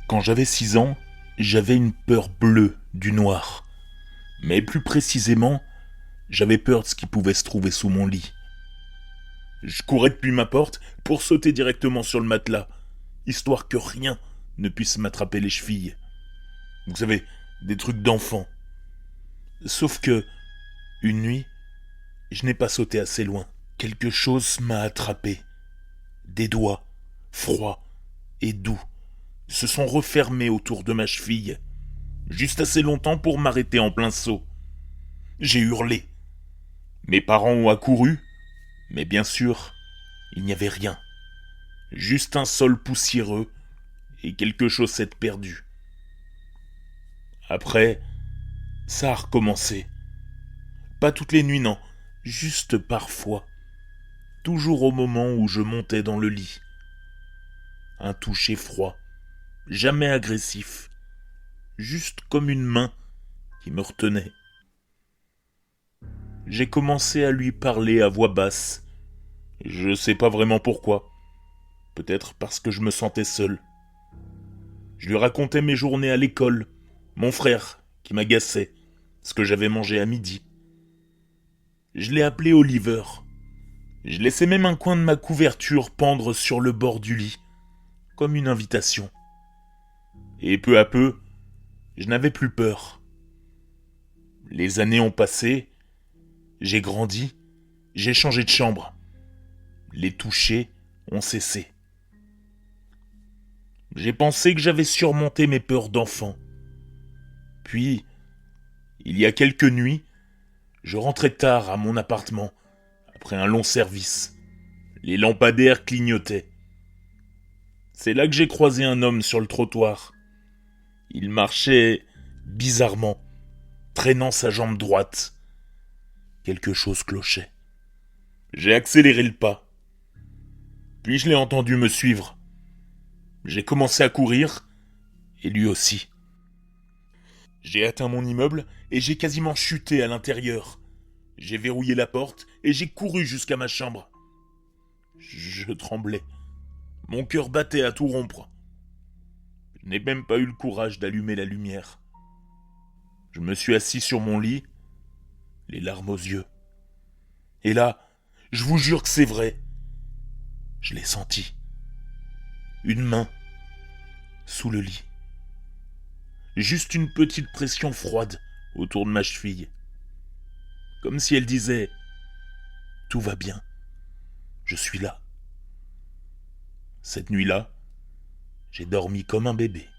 Quand j'avais 6 ans, j'avais une peur bleue du noir. Mais plus précisément, j'avais peur de ce qui pouvait se trouver sous mon lit. Je courais depuis ma porte pour sauter directement sur le matelas, histoire que rien ne puisse m'attraper les chevilles. Vous savez, des trucs d'enfant. Sauf que, une nuit, je n'ai pas sauté assez loin. Quelque chose m'a attrapé. Des doigts, froids et doux, se sont refermés autour de ma cheville, juste assez longtemps pour m'arrêter en plein saut. J'ai hurlé. Mes parents ont accouru, mais bien sûr, il n'y avait rien. Juste un sol poussiéreux et quelques chaussettes perdues. Après, ça a recommencé. Pas toutes les nuits, non, juste parfois. Toujours au moment où je montais dans le lit. Un toucher froid, jamais agressif, juste comme une main qui me retenait. J'ai commencé à lui parler à voix basse. Je sais pas vraiment pourquoi. Peut-être parce que je me sentais seul. Je lui racontais mes journées à l'école, mon frère qui m'agaçait, ce que j'avais mangé à midi. Je l'ai appelé Oliver. Je laissais même un coin de ma couverture pendre sur le bord du lit, comme une invitation. Et peu à peu, je n'avais plus peur. Les années ont passé, j'ai grandi, j'ai changé de chambre. Les touchés ont cessé. J'ai pensé que j'avais surmonté mes peurs d'enfant. Puis, il y a quelques nuits, je rentrais tard à mon appartement, après un long service. Les lampadaires clignotaient. C'est là que j'ai croisé un homme sur le trottoir. Il marchait bizarrement, traînant sa jambe droite. Quelque chose clochait. J'ai accéléré le pas. Puis je l'ai entendu me suivre. J'ai commencé à courir, et lui aussi. J'ai atteint mon immeuble et j'ai quasiment chuté à l'intérieur. J'ai verrouillé la porte et j'ai couru jusqu'à ma chambre. Je tremblais. Mon cœur battait à tout rompre. Je n'ai même pas eu le courage d'allumer la lumière. Je me suis assis sur mon lit, les larmes aux yeux. Et là, je vous jure que c'est vrai. Je l'ai senti. Une main sous le lit. Juste une petite pression froide autour de ma cheville. Comme si elle disait « Tout va bien, je suis là ». Cette nuit-là, j'ai dormi comme un bébé.